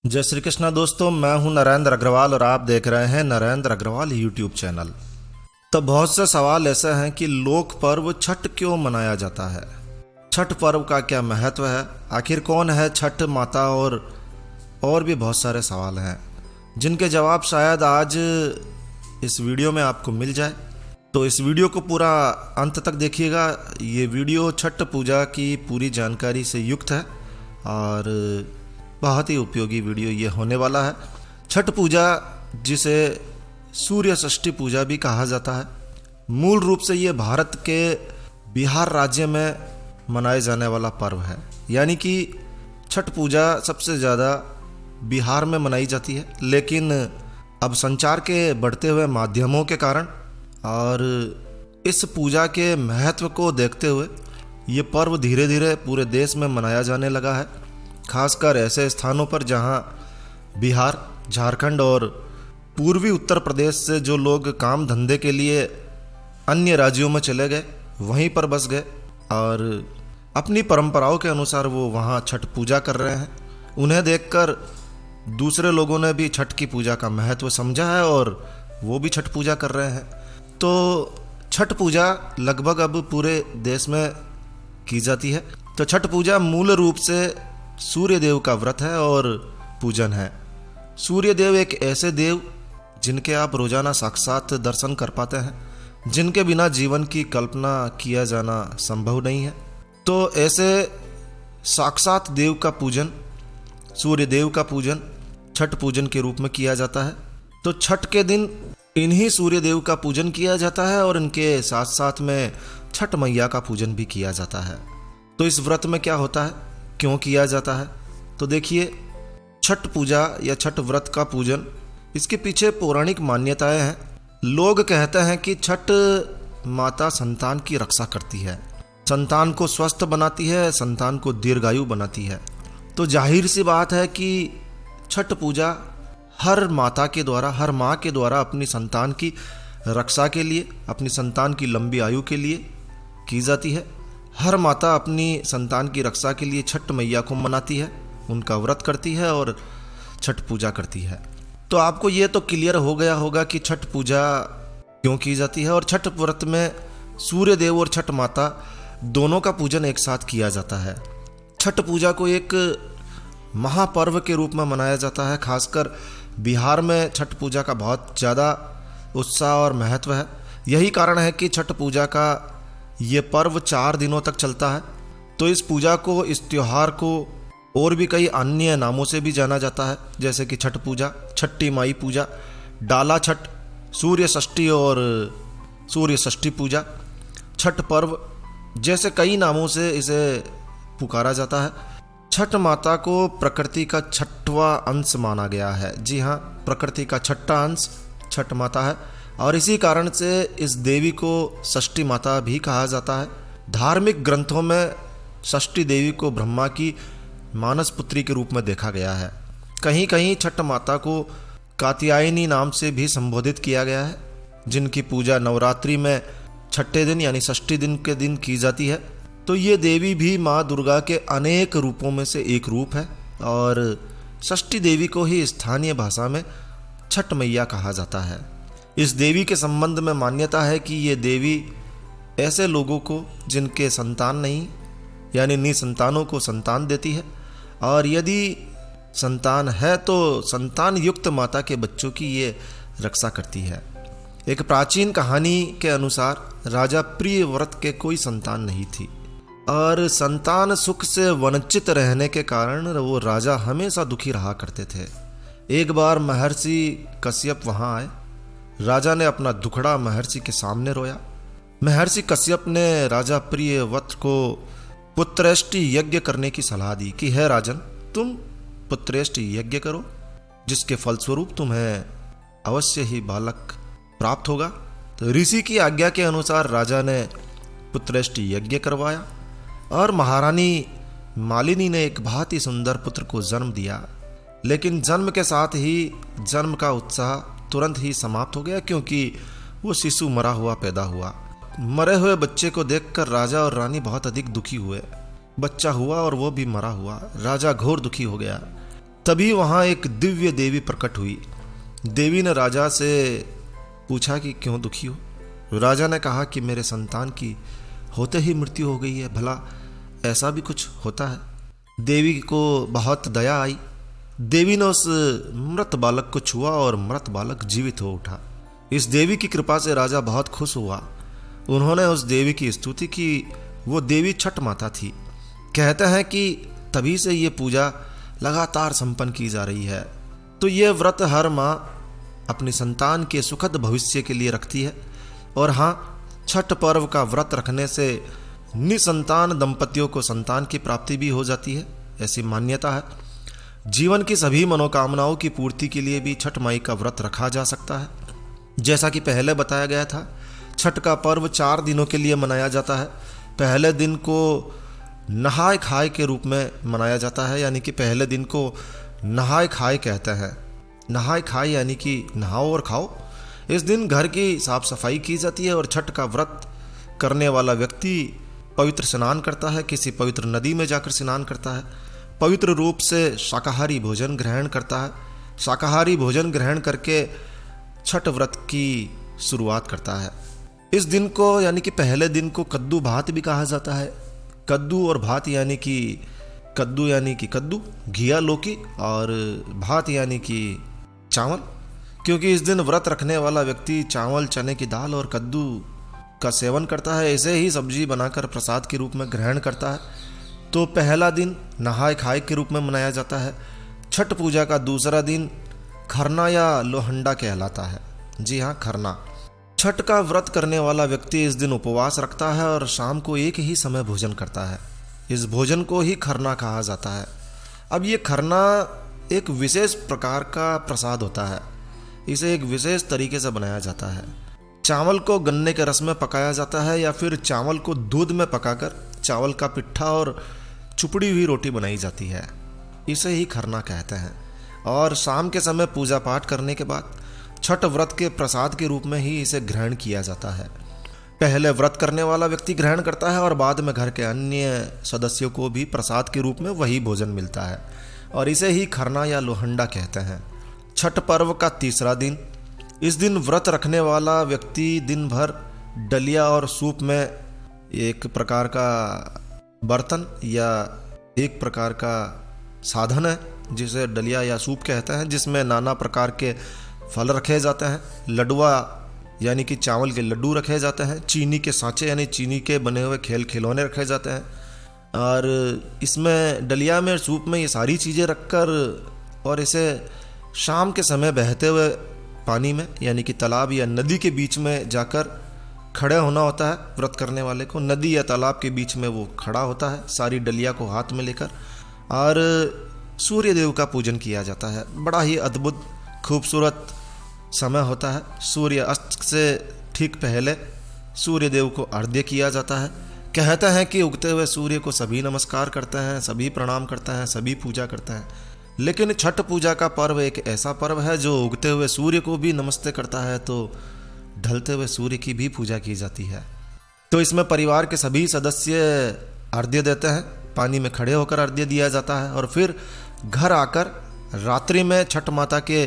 जय श्री कृष्णा दोस्तों, मैं हूं नरेंद्र अग्रवाल और आप देख रहे हैं नरेंद्र अग्रवाल यूट्यूब चैनल। तो बहुत से सवाल ऐसे हैं कि लोक पर्व छठ क्यों मनाया जाता है, छठ पर्व का क्या महत्व है, आखिर कौन है छठ माता, और भी बहुत सारे सवाल हैं जिनके जवाब शायद आज इस वीडियो में आपको मिल जाए। तो इस वीडियो को पूरा अंत तक देखिएगा। ये वीडियो छठ पूजा की पूरी जानकारी से युक्त है और बहुत ही उपयोगी वीडियो ये होने वाला है। छठ पूजा, जिसे सूर्य षष्ठी पूजा भी कहा जाता है, मूल रूप से ये भारत के बिहार राज्य में मनाए जाने वाला पर्व है। यानी कि छठ पूजा सबसे ज़्यादा बिहार में मनाई जाती है, लेकिन अब संचार के बढ़ते हुए माध्यमों के कारण और इस पूजा के महत्व को देखते हुए ये पर्व धीरे धीरे पूरे देश में मनाया जाने लगा है, खासकर ऐसे स्थानों पर जहां बिहार, झारखंड और पूर्वी उत्तर प्रदेश से जो लोग काम धंधे के लिए अन्य राज्यों में चले गए, वहीं पर बस गए और अपनी परंपराओं के अनुसार वो वहां छठ पूजा कर रहे हैं। उन्हें देखकर दूसरे लोगों ने भी छठ की पूजा का महत्व समझा है और वो भी छठ पूजा कर रहे हैं। तो छठ पूजा लगभग अब पूरे देश में की जाती है। तो छठ पूजा मूल रूप से सूर्य देव का व्रत है और पूजन है। सूर्य देव एक ऐसे देव जिनके आप रोजाना साक्षात दर्शन कर पाते हैं, जिनके बिना जीवन की कल्पना किया जाना संभव नहीं है। तो ऐसे साक्षात देव का पूजन, सूर्य देव का पूजन छठ पूजन के रूप में किया जाता है। तो छठ के दिन इन्हीं सूर्य देव का पूजन किया जाता है और इनके साथ साथ में छठ मैया का पूजन भी किया जाता है। तो इस व्रत में क्या होता है, क्यों किया जाता है, तो देखिए, छठ पूजा या छठ व्रत का पूजन, इसके पीछे पौराणिक मान्यताएं हैं। लोग कहते हैं कि छठ माता संतान की रक्षा करती है, संतान को स्वस्थ बनाती है, संतान को दीर्घायु बनाती है। तो जाहिर सी बात है कि छठ पूजा हर माता के द्वारा, हर माँ के द्वारा अपनी संतान की रक्षा के लिए, अपनी संतान की लंबी आयु के लिए की जाती है। हर माता अपनी संतान की रक्षा के लिए छठ मैया को मनाती है, उनका व्रत करती है और छठ पूजा करती है। तो आपको ये तो क्लियर हो गया होगा कि छठ पूजा क्यों की जाती है। और छठ व्रत में सूर्य देव और छठ माता दोनों का पूजन एक साथ किया जाता है। छठ पूजा को एक महापर्व के रूप में मनाया जाता है। खासकर बिहार में छठ पूजा का बहुत ज़्यादा उत्साह और महत्व है। यही कारण है कि छठ पूजा का ये पर्व 4 दिनों तक चलता है। तो इस पूजा को, इस त्योहार को और भी कई अन्य नामों से भी जाना जाता है, जैसे कि छठ पूजा, छठी माई पूजा, डाला छठ, सूर्य षष्ठी और सूर्य षष्ठी पूजा, छठ पर्व, जैसे कई नामों से इसे पुकारा जाता है। छठ माता को प्रकृति का छठवां अंश माना गया है। जी हाँ, प्रकृति का छठा अंश छठ माता है और इसी कारण से इस देवी को षष्ठी माता भी कहा जाता है। धार्मिक ग्रंथों में षष्ठी देवी को ब्रह्मा की मानस पुत्री के रूप में देखा गया है। कहीं कहीं छठ माता को कात्यायनी नाम से भी संबोधित किया गया है, जिनकी पूजा नवरात्रि में छठे दिन यानी षष्ठी दिन के दिन की जाती है। तो ये देवी भी माँ दुर्गा के अनेक रूपों में से एक रूप है और षष्ठी देवी को ही स्थानीय भाषा में छठ मैया कहा जाता है। इस देवी के संबंध में मान्यता है कि ये देवी ऐसे लोगों को जिनके संतान नहीं, यानी निसंतानों को संतान देती है, और यदि संतान है तो संतान युक्त माता के बच्चों की ये रक्षा करती है। एक प्राचीन कहानी के अनुसार राजा प्रियव्रत के कोई संतान नहीं थी और संतान सुख से वंचित रहने के कारण वो राजा हमेशा दुखी रहा करते थे। एक बार महर्षि कश्यप वहाँ आए। राजा ने अपना दुखड़ा महर्षि के सामने रोया। महर्षि कश्यप ने राजा प्रियव्रत को पुत्रेष्टि यज्ञ करने की सलाह दी कि हे राजन, तुम पुत्रेष्टि यज्ञ करो, जिसके फलस्वरूप तुम्हें अवश्य ही बालक प्राप्त होगा। तो ऋषि की आज्ञा के अनुसार राजा ने पुत्रेष्टि यज्ञ करवाया और महारानी मालिनी ने एक बहुत ही सुंदर पुत्र को जन्म दिया। लेकिन जन्म के साथ ही जन्म का उत्साह तुरंत ही समाप्त हो गया, क्योंकि वो शिशु मरा हुआ पैदा हुआ। मरे हुए बच्चे को देखकर राजा और रानी बहुत अधिक दुखी हुए। बच्चा हुआ और वो भी मरा हुआ। राजा घोर दुखी हो गया। तभी वहाँ एक दिव्य देवी प्रकट हुई। देवी ने राजा से पूछा कि क्यों दुखी हो। राजा ने कहा कि मेरे संतान की होते ही मृत्यु हो गई है, भला ऐसा भी कुछ होता है। देवी को बहुत दया आई। देवी ने उस मृत बालक को छुआ और मृत बालक जीवित हो उठा। इस देवी की कृपा से राजा बहुत खुश हुआ। उन्होंने उस देवी की स्तुति की। वो देवी छठ माता थी। कहते हैं कि तभी से ये पूजा लगातार संपन्न की जा रही है। तो ये व्रत हर माँ अपनी संतान के सुखद भविष्य के लिए रखती है। और हाँ, छठ पर्व का व्रत रखने से निसंतान दंपतियों को संतान की प्राप्ति भी हो जाती है, ऐसी मान्यता है। जीवन की सभी मनोकामनाओं की पूर्ति के लिए भी छठ माई का व्रत रखा जा सकता है। जैसा कि पहले बताया गया था, छठ का पर्व 4 दिनों के लिए मनाया जाता है। पहले दिन को नहाय खाए के रूप में मनाया जाता है, यानी कि पहले दिन को नहाय खाए कहते हैं। नहाय खाए यानी कि नहाओ और खाओ। इस दिन घर की साफ सफाई की जाती है और छठ का व्रत करने वाला व्यक्ति पवित्र स्नान करता है, किसी पवित्र नदी में जाकर स्नान करता है, पवित्र रूप से शाकाहारी भोजन ग्रहण करता है। शाकाहारी भोजन ग्रहण करके छठ व्रत की शुरुआत करता है। इस दिन को यानी कि पहले दिन को कद्दू भात भी कहा जाता है। कद्दू और भात यानी कि कद्दू घिया लौकी और भात यानी कि चावल, क्योंकि इस दिन व्रत रखने वाला व्यक्ति चावल, चने की दाल और कद्दू का सेवन करता है। ऐसे ही सब्जी बनाकर प्रसाद के रूप में ग्रहण करता है। तो पहला दिन नहाय खाए के रूप में मनाया जाता है। छठ पूजा का दूसरा दिन खरना या लोहंडा कहलाता है। जी हाँ, खरना। छठ का व्रत करने वाला व्यक्ति इस दिन उपवास रखता है और शाम को एक ही समय भोजन करता है। इस भोजन को ही खरना कहा जाता है। अब ये खरना एक विशेष प्रकार का प्रसाद होता है। इसे एक विशेष तरीके से बनाया जाता है। चावल को गन्ने के रस में पकाया जाता है या फिर चावल को दूध में पकाकर चावल का पिट्ठा और चुपड़ी हुई रोटी बनाई जाती है। इसे ही खरना कहते हैं। और शाम के समय पूजा पाठ करने के बाद छठ व्रत के प्रसाद के रूप में ही इसे ग्रहण किया जाता है। पहले व्रत करने वाला व्यक्ति ग्रहण करता है और बाद में घर के अन्य सदस्यों को भी प्रसाद के रूप में वही भोजन मिलता है और इसे ही खरना या लोहंडा कहते हैं। छठ पर्व का तीसरा दिन। इस दिन व्रत रखने वाला व्यक्ति दिन भर डलिया और सूप में, एक प्रकार का बर्तन या एक प्रकार का साधन है जिसे डलिया या सूप कहते हैं, जिसमें नाना प्रकार के फल रखे जाते हैं। लडुआ यानी कि चावल के लड्डू रखे जाते हैं। चीनी के सांचे यानी चीनी के बने हुए खिलौने रखे जाते हैं। और इसमें डलिया में, सूप में ये सारी चीज़ें रखकर और इसे शाम के समय बहते हुए पानी में यानी कि तालाब या नदी के बीच में जाकर खड़े होना होता है। व्रत करने वाले को नदी या तालाब के बीच में वो खड़ा होता है, सारी डलिया को हाथ में लेकर, और सूर्य देव का पूजन किया जाता है। बड़ा ही अद्भुत खूबसूरत समय होता है। सूर्य अस्त से ठीक पहले सूर्य देव को अर्घ्य किया जाता है। कहते हैं कि उगते हुए सूर्य को सभी नमस्कार करते हैं, सभी प्रणाम करते हैं, सभी पूजा करते हैं। लेकिन छठ पूजा का पर्व एक ऐसा पर्व है जो उगते हुए सूर्य को भी नमस्ते करता है, तो ढलते हुए सूर्य की भी पूजा की जाती है। तो इसमें परिवार के सभी सदस्य अर्घ्य देते हैं। पानी में खड़े होकर अर्घ्य दिया जाता है और फिर घर आकर रात्रि में छठ माता के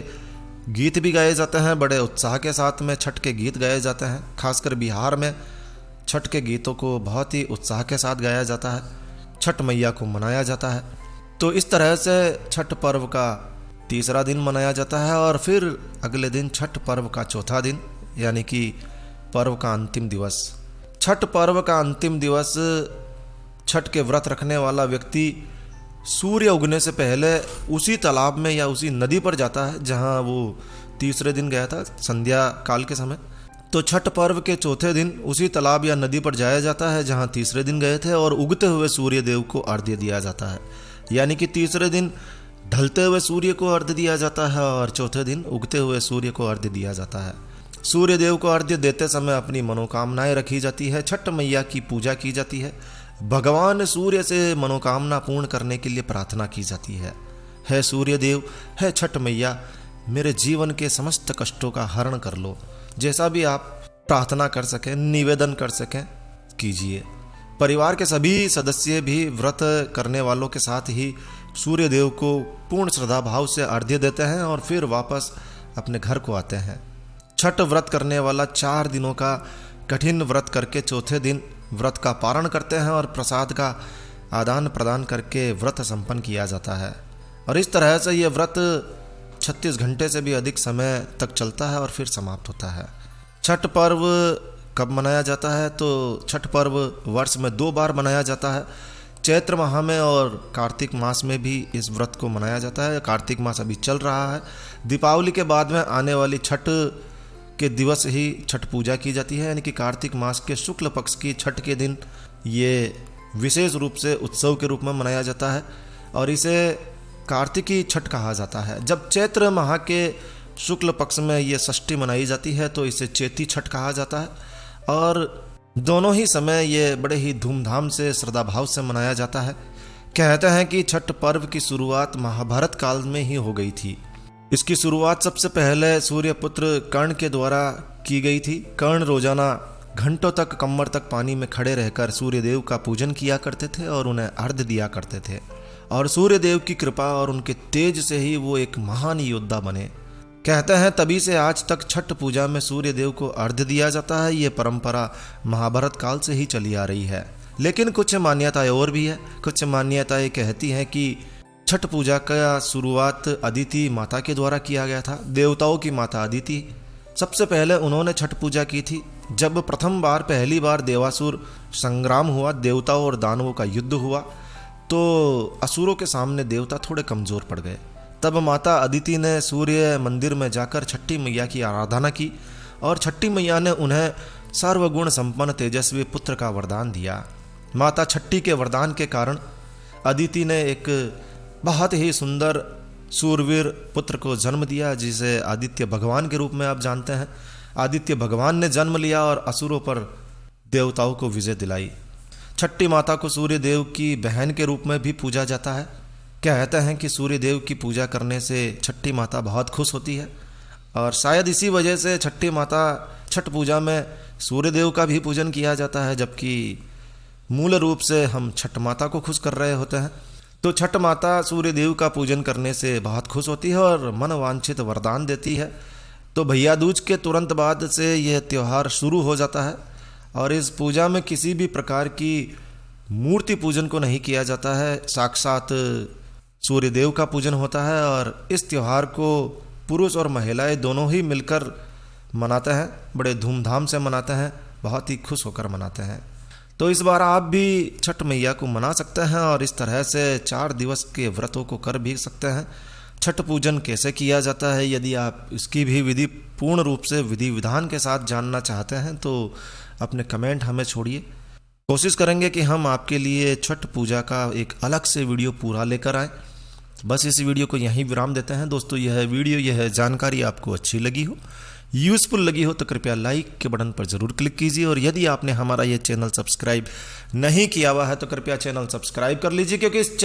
गीत भी गाए जाते हैं। बड़े उत्साह के साथ में छठ के गीत गाए जाते हैं। खासकर बिहार में छठ के गीतों को बहुत ही उत्साह के साथ गाया जाता है। छठ मैया को मनाया जाता है। तो इस तरह से छठ पर्व का तीसरा दिन मनाया जाता है और फिर अगले दिन छठ पर्व का चौथा दिन यानी कि पर्व का अंतिम दिवस। छठ पर्व का अंतिम दिवस छठ के व्रत रखने वाला व्यक्ति सूर्य उगने से पहले उसी तालाब में या उसी नदी पर जाता है जहां वो तीसरे दिन गया था, संध्या काल के समय। तो छठ पर्व के चौथे दिन उसी तालाब या नदी पर जाया जाता है जहां तीसरे दिन गए थे और उगते हुए सूर्य देव को अर्घ्य दिया जाता है। यानी कि तीसरे दिन ढलते हुए सूर्य को अर्घ्य दिया जाता है और चौथे दिन उगते हुए सूर्य को अर्घ्य दिया जाता है। सूर्य देव को अर्घ्य देते समय अपनी मनोकामनाएं रखी जाती है। छठ मैया की पूजा की जाती है। भगवान सूर्य से मनोकामना पूर्ण करने के लिए प्रार्थना की जाती है। हे सूर्य देव, हे छठ मैया, मेरे जीवन के समस्त कष्टों का हरण कर लो। जैसा भी आप प्रार्थना कर सकें, निवेदन कर सकें, कीजिए। परिवार के सभी सदस्य भी व्रत करने वालों के साथ ही सूर्य देव को पूर्ण श्रद्धा भाव से अर्घ्य देते हैं और फिर वापस अपने घर को आते हैं। छठ व्रत करने वाला 4 दिनों का कठिन व्रत करके चौथे दिन व्रत का पारण करते हैं और प्रसाद का आदान प्रदान करके व्रत संपन्न किया जाता है। और इस तरह से ये व्रत 36 घंटे से भी अधिक समय तक चलता है और फिर समाप्त होता है। छठ पर्व कब मनाया जाता है? तो छठ पर्व वर्ष में 2 बार मनाया जाता है, चैत्र माह में और कार्तिक मास में भी इस व्रत को मनाया जाता है। कार्तिक मास अभी चल रहा है। दीपावली के बाद में आने वाली छठ के दिवस ही छठ पूजा की जाती है, यानी कि कार्तिक मास के शुक्ल पक्ष की छठ के दिन ये विशेष रूप से उत्सव के रूप में मनाया जाता है और इसे कार्तिकी छठ कहा जाता है। जब चैत्र माह के शुक्ल पक्ष में ये षष्ठी मनाई जाती है तो इसे चैती छठ कहा जाता है और दोनों ही समय ये बड़े ही धूमधाम से श्रद्धा भाव से मनाया जाता है। कहते हैं कि छठ पर्व की शुरुआत महाभारत काल में ही हो गई थी। इसकी शुरुआत सबसे पहले सूर्यपुत्र कर्ण के द्वारा की गई थी। कर्ण रोजाना घंटों तक कमर तक पानी में खड़े रहकर सूर्यदेव का पूजन किया करते थे और उन्हें अर्घ्य दिया करते थे और सूर्यदेव की कृपा और उनके तेज से ही वो एक महान योद्धा बने। कहते हैं तभी से आज तक छठ पूजा में सूर्यदेव को अर्घ्य दिया जाता है। ये परंपरा महाभारत काल से ही चली आ रही है। लेकिन कुछ मान्यताएं और भी है। कुछ मान्यताएं कहती हैं कि छठ पूजा का शुरुआत अदिति माता के द्वारा किया गया था। देवताओं की माता अदिति सबसे पहले उन्होंने छठ पूजा की थी। जब पहली बार देवासुर संग्राम हुआ, देवताओं और दानवों का युद्ध हुआ, तो असुरों के सामने देवता थोड़े कमजोर पड़ गए। तब माता अदिति ने सूर्य मंदिर में जाकर छठी मैया की आराधना की और छठी मैया ने उन्हें सर्वगुण संपन्न तेजस्वी पुत्र का वरदान दिया। माता छठी के वरदान के कारण अदिति ने एक बहुत ही सुंदर सूरवीर पुत्र को जन्म दिया, जिसे आदित्य भगवान के रूप में आप जानते हैं। आदित्य भगवान ने जन्म लिया और असुरों पर देवताओं को विजय दिलाई। छठी माता को सूर्य देव की बहन के रूप में भी पूजा जाता है। कहते हैं कि सूर्य देव की पूजा करने से छठी माता बहुत खुश होती है और शायद इसी वजह से छठ पूजा में सूर्य देव का भी पूजन किया जाता है, जबकि मूल रूप से हम छठ माता को खुश कर रहे होते हैं। तो छठ माता सूर्य देव का पूजन करने से बहुत खुश होती है और मन वांछित वरदान देती है। तो भैया दूज के तुरंत बाद से यह त्यौहार शुरू हो जाता है और इस पूजा में किसी भी प्रकार की मूर्ति पूजन को नहीं किया जाता है, साक्षात सूर्य देव का पूजन होता है। और इस त्यौहार को पुरुष और महिलाएं दोनों ही मिलकर मनाते हैं, बड़े धूमधाम से मनाते हैं, बहुत ही खुश होकर मनाते हैं। तो इस बार आप भी छठ मैया को मना सकते हैं और इस तरह से 4 दिवस के व्रतों को कर भी सकते हैं। छठ पूजन कैसे किया जाता है, यदि आप इसकी भी विधि पूर्ण रूप से विधि विधान के साथ जानना चाहते हैं तो अपने कमेंट हमें छोड़िए। कोशिश करेंगे कि हम आपके लिए छठ पूजा का एक अलग से वीडियो पूरा लेकर आए। बस इस वीडियो को यहीं विराम देते हैं। दोस्तों, यह जानकारी आपको अच्छी लगी हो, यूज़फुल लगी हो तो कृपया लाइक के बटन पर ज़रूर क्लिक कीजिए और यदि आपने हमारा ये चैनल सब्सक्राइब नहीं किया हुआ है तो कृपया चैनल सब्सक्राइब कर लीजिए, क्योंकि इस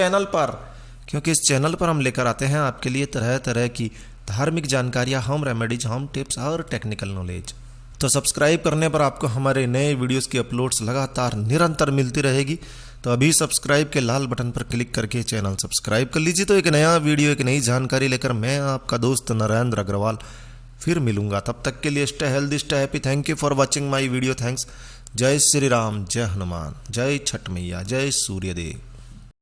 चैनल पर हम लेकर आते हैं आपके लिए तरह तरह की धार्मिक जानकारियाँ, होम रेमेडीज, होम टिप्स और टेक्निकल नॉलेज। तो सब्सक्राइब करने पर आपको हमारे नए वीडियोज़ की अपलोड्स लगातार निरंतर मिलती रहेगी। तो अभी सब्सक्राइब के लाल बटन पर क्लिक करके चैनल सब्सक्राइब कर लीजिए। तो एक नया वीडियो, एक नई जानकारी लेकर मैं आपका दोस्त नरेंद्र अग्रवाल फिर मिलूंगा। तब तक के लिए stay healthy, stay happy. Thank you for watching my video. Thanks. जय श्री राम, जय हनुमान, जय छठ मैया, जय सूर्यदेव।